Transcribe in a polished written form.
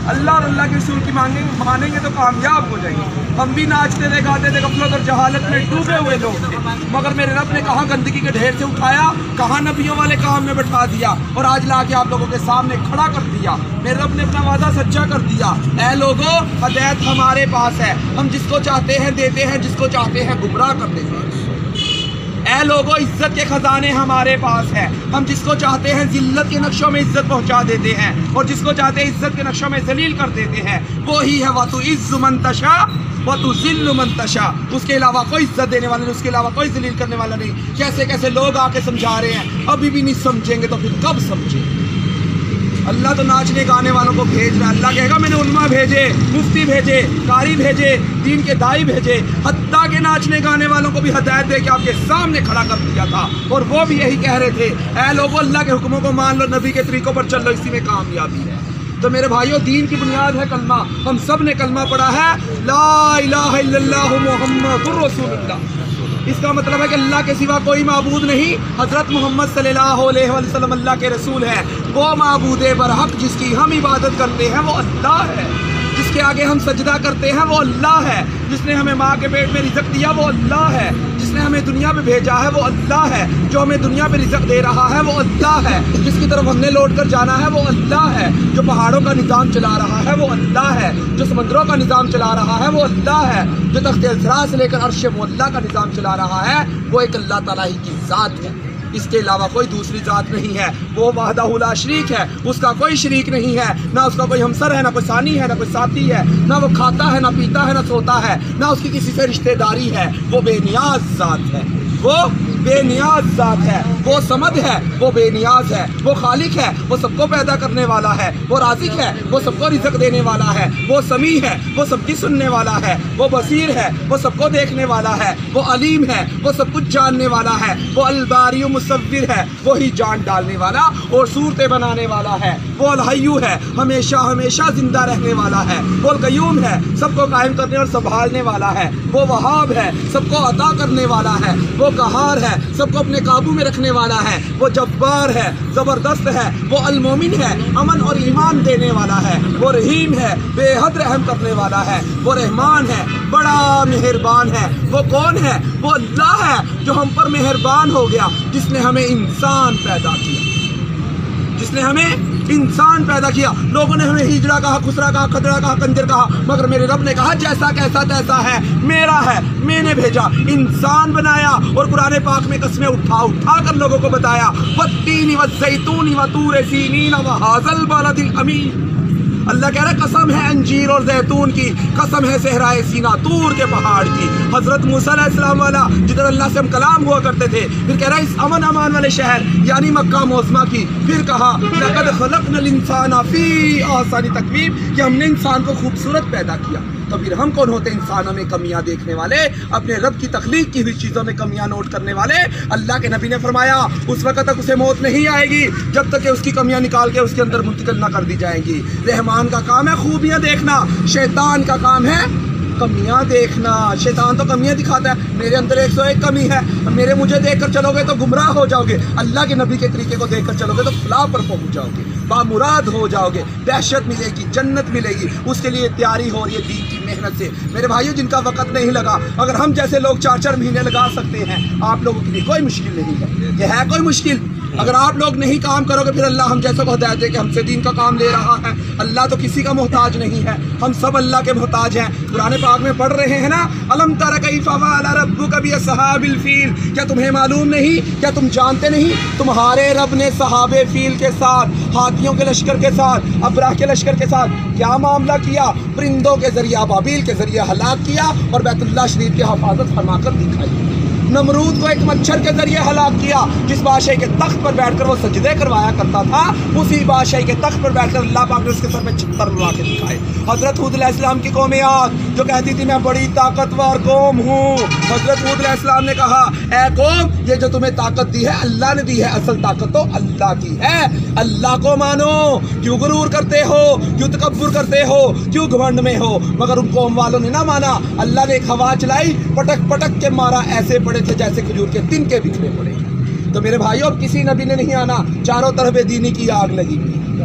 اللہ اور اللہ کے رسول کی مانیں گے تو کامیاب ہو جائیں گے۔ ہم بھی ناچتے تھے، گاتے تھے، غفلت اور جہالت میں ڈوبے ہوئے لوگ تھے، مگر میرے رب نے کہاں گندگی کے ڈھیر سے اٹھایا، کہاں نبیوں والے کام میں بٹھا دیا اور آج لا کے آپ لوگوں کے سامنے کھڑا کر دیا۔ میرے رب نے اپنا وعدہ سچا کر دیا۔ اے لوگوں، ہدایت ہمارے پاس ہے، ہم جس کو چاہتے ہیں دیتے ہیں، جس کو چاہتے ہیں گمراہ کر دیتے ہیں۔ اے لوگوں، عزت کے خزانے ہمارے پاس ہیں، ہم جس کو چاہتے ہیں ذلت کے نقشوں میں عزت پہنچا دیتے ہیں اور جس کو چاہتے ہیں عزت کے نقشوں میں ذلیل کر دیتے ہیں۔ وہی ہے وَتُعِزُّ مَن تَشَاءُ وَتُذِلُّ مَن تَشَاءُ، اس کے علاوہ کوئی عزت دینے والا نہیں، اس کے علاوہ کوئی ذلیل کرنے والا نہیں۔ کیسے کیسے لوگ آ کے سمجھا رہے ہیں، ابھی بھی نہیں سمجھیں گے تو پھر کب سمجھیں گے؟ اللہ تو ناچنے گانے والوں کو بھیج رہا ہے۔ اللہ کہے گا میں نے علماء بھیجے، مفتی بھیجے، قاری بھیجے، دین کے دائی بھیجے، حتیٰ کہ ناچنے گانے والوں کو بھی ہدایت دے کے آپ کے سامنے کھڑا کر دیا تھا اور وہ بھی یہی کہہ رہے تھے، اے لوگوں اللہ کے حکموں کو مان لو، نبی کے طریقوں پر چل لو، اسی میں کامیابی ہے۔ تو میرے بھائیوں، دین کی بنیاد ہے کلمہ۔ ہم سب نے کلمہ پڑھا ہے، لا الہ الا اللہ محمد الرسول اللہ۔ اس کا مطلب ہے کہ اللہ کے سوا کوئی معبود نہیں، حضرت محمد صلی اللہ علیہ وسلم اللہ کے رسول ہے۔ وہ معبود برحق جس کی ہم عبادت کرتے ہیں وہ اللہ ہے، جس کے آگے ہم سجدہ کرتے ہیں وہ اللہ ہے، جس نے ہمیں ماں کے پیٹ میں رزق دیا وہ اللہ ہے، جس نے ہمیں دنیا میں بھیجا ہے وہ اللہ ہے، جو ہمیں دنیا میں رزق دے رہا ہے وہ اللہ ہے، جس کی طرف ہم نے لوٹ کر جانا ہے وہ اللہ ہے، جو پہاڑوں کا نظام چلا رہا ہے وہ اللہ ہے، جو سمندروں کا نظام چلا رہا ہے وہ اللہ ہے، جو تخت الثرا سے لے کر عرش معلیٰ کا نظام چلا رہا ہے وہ ایک اللہ تعالیٰ ہی کی ذات ہے۔ اس کے علاوہ کوئی دوسری ذات نہیں ہے، وہ وحدہ لا شریک ہے، اس کا کوئی شریک نہیں ہے، نہ اس کا کوئی ہمسر ہے، نہ کوئی ثانی ہے، نہ کوئی ساتھی ہے، نہ وہ کھاتا ہے، نہ پیتا ہے، نہ سوتا ہے، نہ اس کی کسی سے رشتہ داری ہے۔ وہ بے نیاز ذات ہے، وہ بے نیاز ذات ہے، وہ صمد ہے، وہ بے نیاز ہے، وہ خالق ہے، وہ سب کو پیدا کرنے والا ہے، وہ رازق ہے، وہ سب کو رزق دینے والا ہے، وہ سمیع ہے، وہ سب کی سننے والا ہے، وہ بصیر ہے، وہ سب کو دیکھنے والا ہے، وہ علیم ہے، وہ سب کچھ جاننے والا ہے، وہ الباری و مصور ہے، وہی جان ڈالنے والا اور صورتیں بنانے والا ہے، وہ الحی ہے، ہمیشہ ہمیشہ زندہ رہنے والا ہے، وہ القیوم ہے، سب کو قائم کرنے اور سنبھالنے والا ہے، وہ وہاب ہے، سب کو عطا کرنے والا ہے، وہ قہار ہے، سب کو اپنے قابو میں رکھنے والا ہے، وہ جبار ہے، زبردست ہے، وہ المومن ہے، امن اور ایمان دینے والا ہے، وہ رحیم ہے، بے حد رحم کرنے والا ہے، وہ رحمان ہے، بڑا مہربان ہے۔ وہ کون ہے؟ وہ اللہ ہے جو ہم پر مہربان ہو گیا، جس نے ہمیں انسان پیدا کیا، جس نے ہمیں انسان پیدا کیا۔ لوگوں نے ہمیں ہجڑا کہا، خسرا کہا، کھدڑا کہا، کنجر کہا، مگر میرے رب نے کہا جیسا کیسا تیسا ہے، میرا ہے، میں نے بھیجا، انسان بنایا اور قرآن پاک میں قسمیں اٹھا اٹھا کر لوگوں کو بتایا، والتین والزیتون وطور سینین وہذا البلد الامین۔ اللہ کہہ رہا ہے قسم ہے انجیر اور زیتون کی، قسم ہے صحرائے سینا، طور کے پہاڑ کی۔ حضرت موسیٰ علیہ السلام والا جدھر اللہ سے ہم کلام ہوا کرتے تھے، پھر کہہ رہا ہے اس امن امان والے شہر یعنی مکہ معظمہ کی، پھر کہا لقد خلقنا الانسان فی احسن تقویم، کہ ہم نے انسان کو خوبصورت پیدا کیا۔ تو پھر ہم کون ہوتے ہیں انسانوں میں کمیاں دیکھنے والے، اپنے رب کی تخلیق کی ہوئی چیزوں میں کمیاں نوٹ کرنے والے۔ اللہ کے نبی نے فرمایا اس وقت تک اسے موت نہیں آئے گی جب تک کہ اس کی کمیاں نکال کے اس کے اندر منتقل نہ کر دی جائیں گی۔ رحمان کا کام ہے خوبیاں دیکھنا، شیطان کا کام ہے کمیاں دیکھنا۔ شیطان تو کمیاں دکھاتا ہے، میرے اندر 101 کمی ہے، مجھے دیکھ کر چلو گے تو گمراہ ہو جاؤ گے، اللہ کے نبی کے طریقے کو دیکھ کر چلو گے تو فلاح پر پہنچ جاؤ گے، بامراد ہو جاؤ گے، دہشت ملے گی، جنت ملے گی۔ اس کے لیے تیاری ہو رہی ہے دین کی محنت سے۔ میرے بھائیوں، جن کا وقت نہیں لگا، اگر ہم جیسے لوگ 4 مہینے لگا سکتے ہیں، آپ لوگوں کے لیے کوئی مشکل نہیں ہے۔ یہ ہے کوئی مشکل؟ اگر آپ لوگ نہیں کام کرو گے، پھر اللہ ہم جیسا کو ہدایت دے کہ ہم سے دین کا کام لے رہا ہے۔ اللہ تو کسی کا محتاج نہیں ہے، ہم سب اللہ کے محتاج ہیں۔ قرآن پاک میں پڑھ رہے ہیں نا، الم تر کیف فعل ربک باصحاب الفیل، کیا تمہیں معلوم نہیں، کیا تم جانتے نہیں تمہارے رب نے صحاب فیل کے ساتھ، ہاتھیوں کے لشکر کے ساتھ، ابرہ کے لشکر کے ساتھ کیا معاملہ کیا؟ پرندوں کے ذریعہ، ابابیل کے ذریعے ہلاک کیا اور بیت اللہ شریف کی حفاظت فرما کر دکھائی۔ نمرود کو ایک مچھر کے ذریعے ہلاک کیا، جس بادشاہی کے تخت پر بیٹھ کر وہ سجدے کروایا کرتا تھا، اسی بادشاہی کے تخت پر بیٹھ کر اللہ پاک نے اس کے سر میں چھتر لگا کے دکھائے۔ حضرت ہود علیہ السلام کی قوم عاد جو کہتی تھی میں بڑی طاقتور قوم ہوں، حضرت ہود علیہ السلام نے کہا اے قوم، یہ جو تمہیں طاقت دی ہے اللہ نے دی ہے، اصل طاقت تو اللہ کی ہے، اللہ کو مانو، کیوں غرور کرتے ہو، کیوں تکبر کرتے ہو، کیوں گھمنڈ میں ہو؟ مگر ان قوم والوں نے نہ مانا، اللہ نے ایک ہوا چلائی، پٹک پٹک کے مارا، ایسے پڑے تھے جیسے کھجور کے تنکے بکھرے پڑے۔ تو میرے بھائیوں، اب کسی نبی نے نہیں آنا، چاروں طرف دینی کی آگ لگی ہوئی،